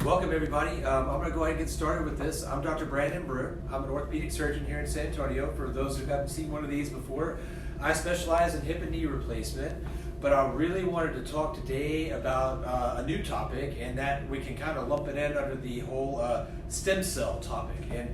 Welcome everybody. I'm going to go ahead and get started with this. I'm Dr. Brandon Broome. I'm an orthopedic surgeon here in San Antonio. For those who haven't seen one of these before, I specialize in hip and knee replacement, but I really wanted to talk today about a new topic, and that we can kind of lump it in under the whole stem cell topic. And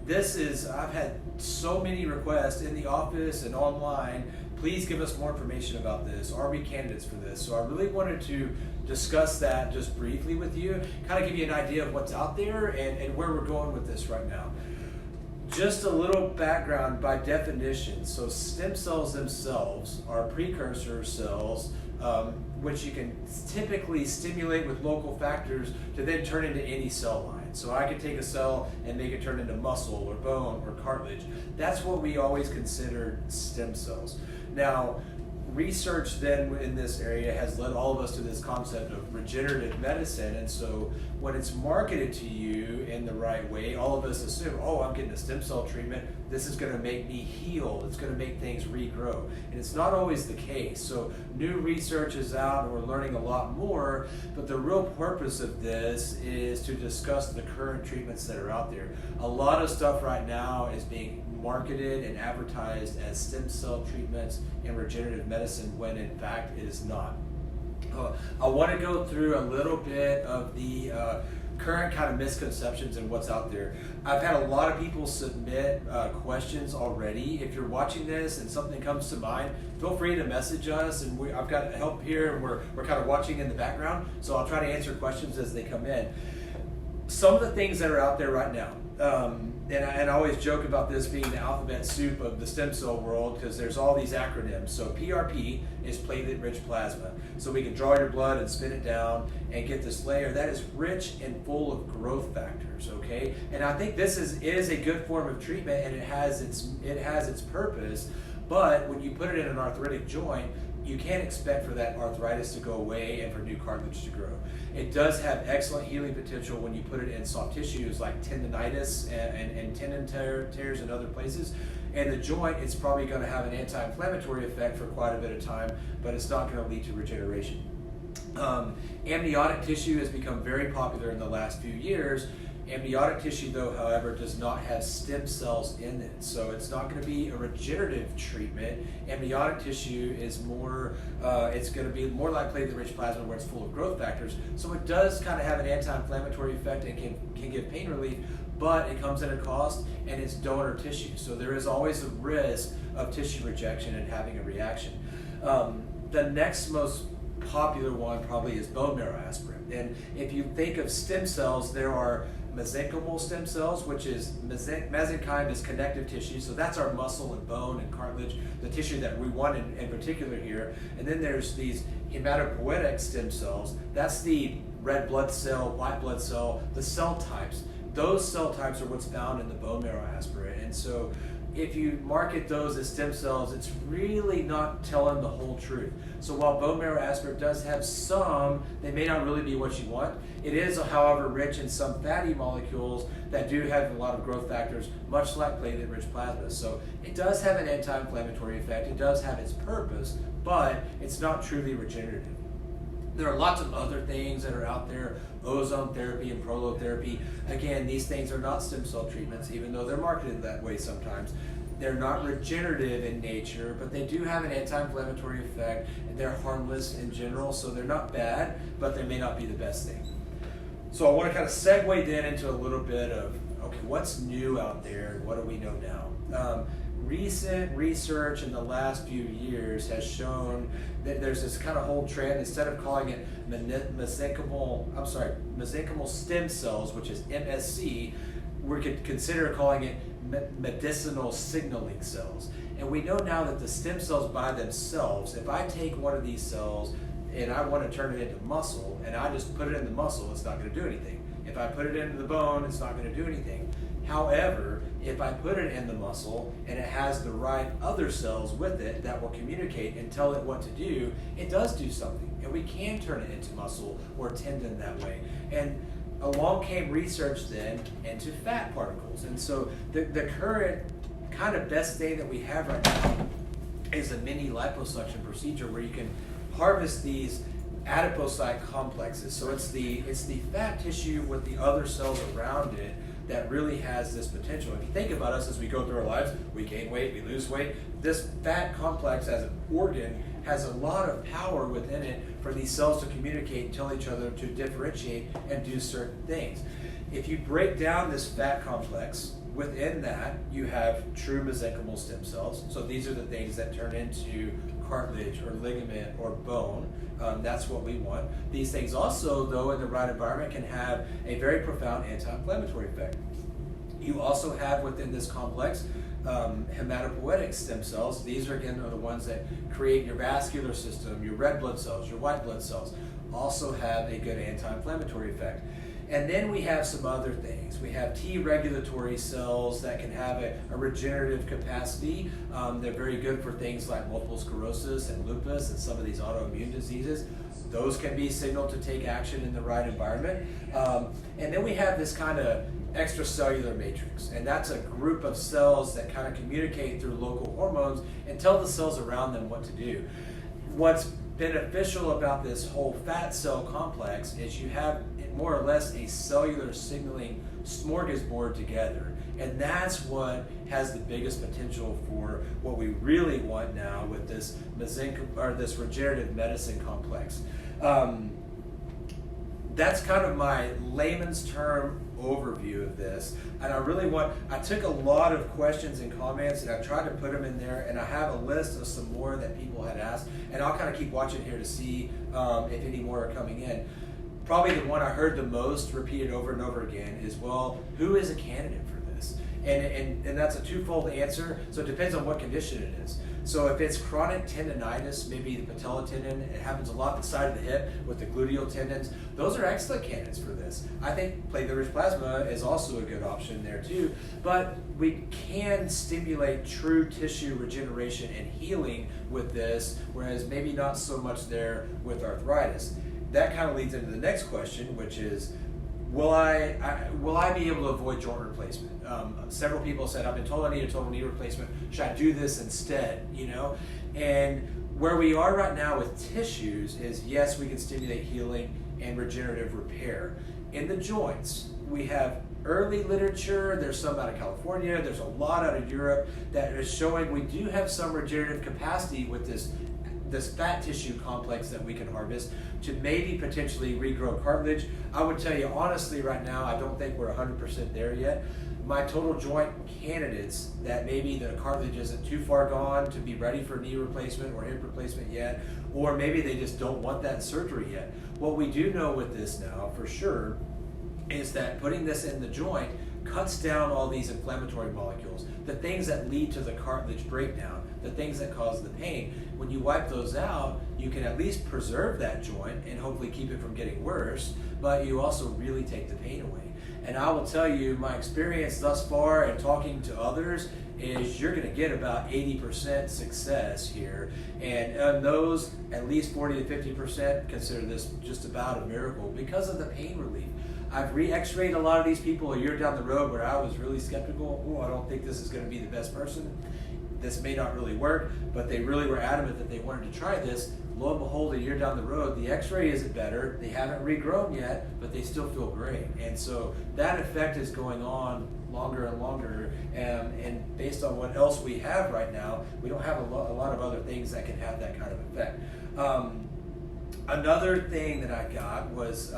this is, I've had so many requests in the office and online. Please give us more information about this. Are we candidates for this? So I really wanted to discuss that just briefly with you, kind of give you an idea of what's out there and where we're going with this right now. Just a little background by definition. So stem cells themselves are precursor cells, which you can typically stimulate with local factors to then turn into any cell line. So I could take a cell and make it turn into muscle or bone or cartilage. That's what we always consider stem cells. Now, research then in this area has led all of us to this concept of regenerative medicine, and so when it's marketed to you in the right way, all of us assume, oh, I'm getting a stem cell treatment, this is going to make me heal, it's going to make things regrow, and it's not always the case. So new research is out and we're learning a lot more, but the real purpose of this is to discuss the current treatments that are out there. A lot of stuff right now is being marketed and advertised as stem cell treatments and regenerative medicine when in fact it is not. I want to go through a little bit of the current kind of misconceptions and what's out there. I've had a lot of people submit questions already. If you're watching this and something comes to mind, feel free to message us, and I've got help here, and we're kind of watching in the background, so I'll try to answer questions as they come in. Some of the things that are out there right now, and I always joke about this being the alphabet soup of the stem cell world because there's all these acronyms. So PRP is platelet-rich plasma. So we can draw your blood and spin it down and get this layer that is rich and full of growth factors, okay? And I think this is a good form of treatment, and it has its purpose, but when you put it in an arthritic joint, you can't expect for that arthritis to go away and for new cartilage to grow. It does have excellent healing potential when you put it in soft tissues like tendonitis and tendon tears in other places. And the joint, it's probably going to have an anti-inflammatory effect for quite a bit of time, but it's not going to lead to regeneration. Amniotic tissue has become very popular in the last few years. Amniotic tissue, though, however, does not have stem cells in it, so it's not going to be a regenerative treatment. Amniotic tissue is more, it's going to be more like platelet-rich plasma where it's full of growth factors, so it does kind of have an anti-inflammatory effect and can give pain relief, but it comes at a cost, and it's donor tissue, so there is always a risk of tissue rejection and having a reaction. The next most popular one probably is bone marrow aspirin, and if you think of stem cells, there are mesenchymal stem cells, which is mesenchyme is connective tissue, so that's our muscle and bone and cartilage, the tissue that we want in particular here. And then there's these hematopoietic stem cells, that's the red blood cell, white blood cell, the cell types. Those cell types are what's found in the bone marrow aspirate, and so if you market those as stem cells, it's really not telling the whole truth. So while bone marrow aspirate does have some, they may not really be what you want. It is, however, rich in some fatty molecules that do have a lot of growth factors, much like platelet-rich plasma. So it does have an anti-inflammatory effect. It does have its purpose, but it's not truly regenerative. There are lots of other things that are out there, ozone therapy and prolotherapy. Again, these things are not stem cell treatments, even though they're marketed that way sometimes. They're not regenerative in nature, but they do have an anti-inflammatory effect, and they're harmless in general, so they're not bad, but they may not be the best thing. So I want to kind of segue then into a little bit of, okay, what's new out there? What do we know now? Recent research in the last few years has shown that there's this kind of whole trend, instead of calling it mesenchymal stem cells, which is MSC, we could consider calling it medicinal signaling cells. And we know now that the stem cells by themselves, if I take one of these cells and I want to turn it into muscle, and I just put it in the muscle, it's not going to do anything. If I put it into the bone, it's not going to do anything. However, if I put it in the muscle and it has the right other cells with it that will communicate and tell it what to do, it does do something. And we can turn it into muscle or tendon that way. And along came research then into fat particles. And so the current kind of best thing that we have right now is a mini liposuction procedure where you can harvest these adipocyte complexes. So it's the fat tissue with the other cells around it that really has this potential. If you think about us as we go through our lives, we gain weight, we lose weight. This fat complex as an organ has a lot of power within it for these cells to communicate and tell each other to differentiate and do certain things. If you break down this fat complex, within that you have true mesenchymal stem cells. So these are the things that turn into cartilage or ligament or bone. That's what we want. These things also, though, in the right environment can have a very profound anti-inflammatory effect. You also have within this complex hematopoietic stem cells. These are again the ones that create your vascular system, your red blood cells, your white blood cells, also have a good anti-inflammatory effect. And then we have some other things. We have T regulatory cells that can have a regenerative capacity. They're very good for things like multiple sclerosis and lupus and some of these autoimmune diseases. Those can be signaled to take action in the right environment. And then we have this kind of extracellular matrix, and that's a group of cells that kind of communicate through local hormones and tell the cells around them what to do. What's beneficial about this whole fat cell complex is you have more or less a cellular signaling smorgasbord together, and that's what has the biggest potential for what we really want now with this this regenerative medicine complex. That's kind of my layman's term overview of this, and I took a lot of questions and comments and I tried to put them in there, and I have a list of some more that people had asked, and I'll kind of keep watching here to see if any more are coming in. Probably the one I heard the most repeated over and over again is, well, who is a candidate for this? And that's a twofold answer, so it depends on what condition it is. So if it's chronic tendonitis, maybe the patella tendon, it happens a lot the side of the hip with the gluteal tendons, those are excellent candidates for this. I think platelet-rich plasma is also a good option there too, but we can stimulate true tissue regeneration and healing with this, whereas maybe not so much there with arthritis. That kind of leads into the next question, which is, will I be able to avoid joint replacement? Several people said, I've been told I need a total knee replacement. Should I do this instead? And where we are right now with tissues is, yes, we can stimulate healing and regenerative repair. In the joints, we have early literature, there's some out of California, there's a lot out of Europe that is showing we do have some regenerative capacity with this fat tissue complex that we can harvest to maybe potentially regrow cartilage. I would tell you honestly right now, I don't think we're 100% there yet. My total joint candidates that maybe the cartilage isn't too far gone to be ready for knee replacement or hip replacement yet, or maybe they just don't want that surgery yet. What we do know with this now for sure is that putting this in the joint cuts down all these inflammatory molecules, the things that lead to the cartilage breakdown, the things that cause the pain. When you wipe those out, you can at least preserve that joint and hopefully keep it from getting worse, but you also really take the pain away. And I will tell you, my experience thus far and talking to others is you're going to get about 80% success here. And on those, at least 40 to 50% consider this just about a miracle because of the pain relief. I've re-x-rayed a lot of these people a year down the road where I was really skeptical. Oh, I don't think this is going to be the best person. This may not really work, but they really were adamant that they wanted to try this. Lo and behold, a year down the road, the x-ray isn't better. They haven't regrown yet, but they still feel great. And so that effect is going on longer and longer. And based on what else we have right now, we don't have a lot of other things that can have that kind of effect. Another thing that I got was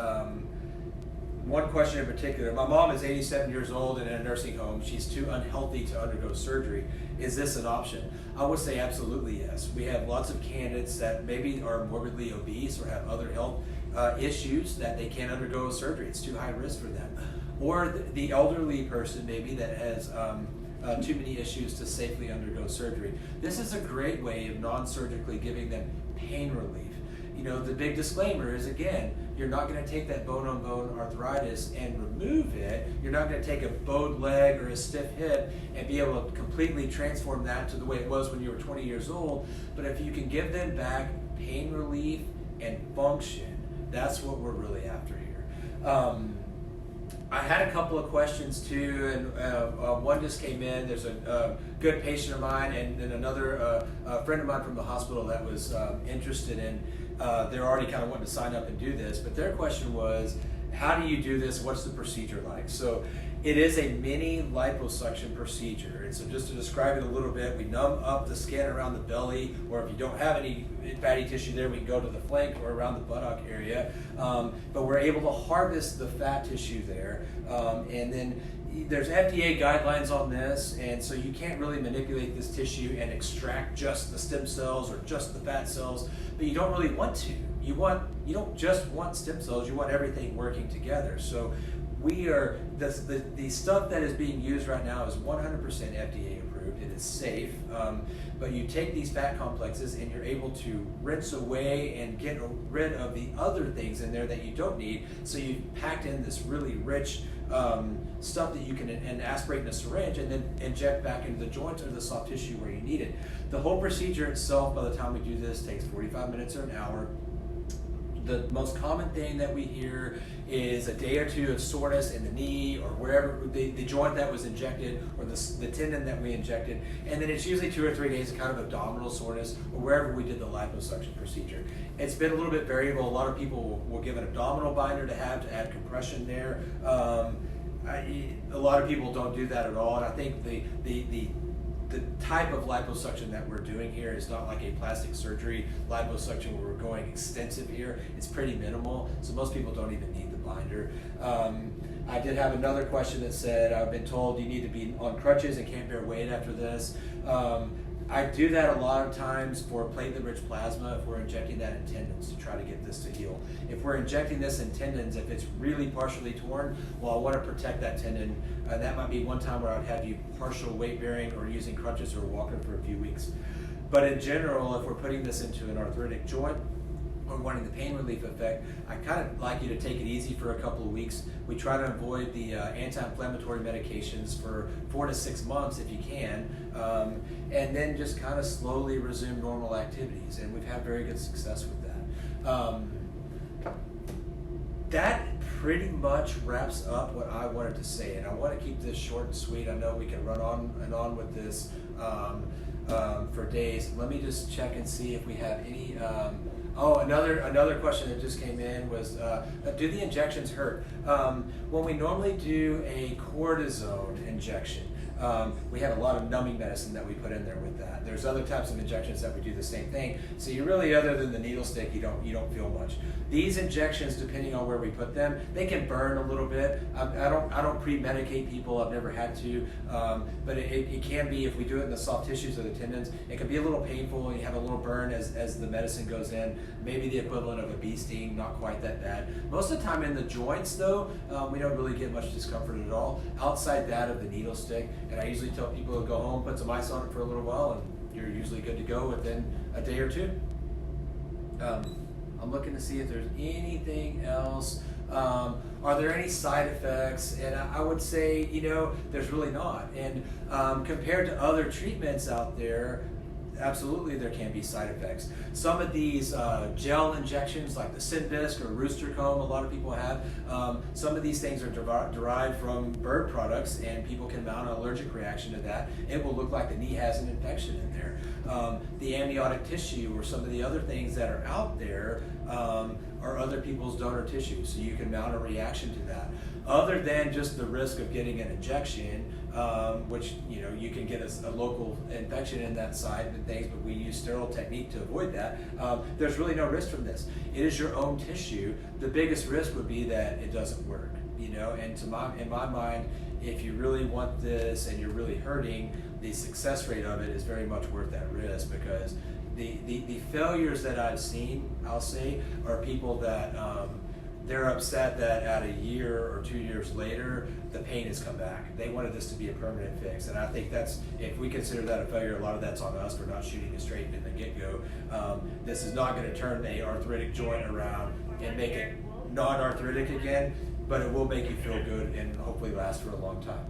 one question in particular. My mom is 87 years old and in a nursing home. She's too unhealthy to undergo surgery. Is this an option? I would say absolutely yes. We have lots of candidates that maybe are morbidly obese or have other health issues that they can't undergo surgery. It's too high risk for them. Or the elderly person maybe that has too many issues to safely undergo surgery. This is a great way of non-surgically giving them pain relief. The big disclaimer is, again, you're not going to take that bone-on-bone arthritis and remove it. You're not going to take a bowed leg or a stiff hip and be able to completely transform that to the way it was when you were 20 years old. But if you can give them back pain relief and function, that's what we're really after here. I had a couple of questions too, and one just came in. There's a good patient of mine and then another friend of mine from the hospital that was interested in they're already kind of wanting to sign up and do this, but their question was, how do you do this? What's the procedure like? So it is a mini liposuction procedure. And so just to describe it a little bit, we numb up the skin around the belly, or if you don't have any fatty tissue there, we can go to the flank or around the buttock area. But we're able to harvest the fat tissue there. And then there's FDA guidelines on this, and so you can't really manipulate this tissue and extract just the stem cells or just the fat cells, but you don't really want to. You don't just want stem cells, you want everything working together. So the stuff that is being used right now is 100% FDA approved. It is safe, but you take these fat complexes and you're able to rinse away and get rid of the other things in there that you don't need. So you've packed in this really rich stuff that you can aspirate in a syringe and then inject back into the joint or the soft tissue where you need it. The whole procedure itself, by the time we do this, takes 45 minutes or an hour. The most common thing that we hear is a day or two of soreness in the knee or wherever the joint that was injected or the tendon that we injected, and then it's usually 2 or 3 days of kind of abdominal soreness or wherever we did the liposuction procedure. It's been a little bit variable. A lot of people will give an abdominal binder to add compression there. A lot of people don't do that at all, and I think the type of liposuction that we're doing here is not like a plastic surgery liposuction where we're going extensive here. It's pretty minimal, so most people don't even need the binder. I did have another question that said, I've been told you need to be on crutches and can't bear weight after this. I do that a lot of times for platelet-rich plasma if we're injecting that in tendons to try to get this to heal. If we're injecting this in tendons, if it's really partially torn, well, I want to protect that tendon. That might be one time where I'd have you partial weight bearing or using crutches or walking for a few weeks. But in general, if we're putting this into an arthritic joint, or wanting the pain relief effect, I kind of like you to take it easy for a couple of weeks. We try to avoid the anti-inflammatory medications for 4 to 6 months if you can, and then just kind of slowly resume normal activities. And we've had very good success with that. That pretty much wraps up what I wanted to say, and I want to keep this short and sweet. I know we can run on and on with this for days. Let me just check and see if we have any. Another question that just came in was, do the injections hurt? When we normally do a cortisone injection, we have a lot of numbing medicine that we put in there with that. There's other types of injections that we do the same thing. So you really, other than the needle stick, you don't feel much. These injections, depending on where we put them, they can burn a little bit. I don't pre-medicate people. I've never had to, but it can be, if we do it in the soft tissues of the tendons, it can be a little painful and you have a little burn as the medicine goes in. Maybe the equivalent of a bee sting, not quite that bad. Most of the time in the joints though, we don't really get much discomfort at all outside that of the needle stick. And I usually tell people to go home, put some ice on it for a little while, and you're usually good to go within a day or two. I'm looking to see if there's anything else. Are there any side effects? And I would say, there's really not. And compared to other treatments out there, absolutely there can be side effects. Some of these gel injections like the Synvisc or Rooster Comb, a lot of people have, some of these things are derived from bird products, and people can mount an allergic reaction to that. It will look like the knee has an infection in there. The amniotic tissue or some of the other things that are out there are other people's donor tissue, so you can mount a reaction to that. Other than just the risk of getting an injection, which you can get a local infection in that site and things, but we use sterile technique to avoid that. There's really no risk from this. It is your own tissue. The biggest risk would be that it doesn't work, and in my mind, if you really want this and you're really hurting, the success rate of it is very much worth that risk, because the failures that I've seen, I'll say, are people that they're upset that at a year or 2 years later, the pain has come back. They wanted this to be a permanent fix. And I think if we consider that a failure, a lot of that's on us for not shooting it straight in the get-go. This is not going to turn the arthritic joint around and make it non-arthritic again, but it will make you feel good and hopefully last for a long time.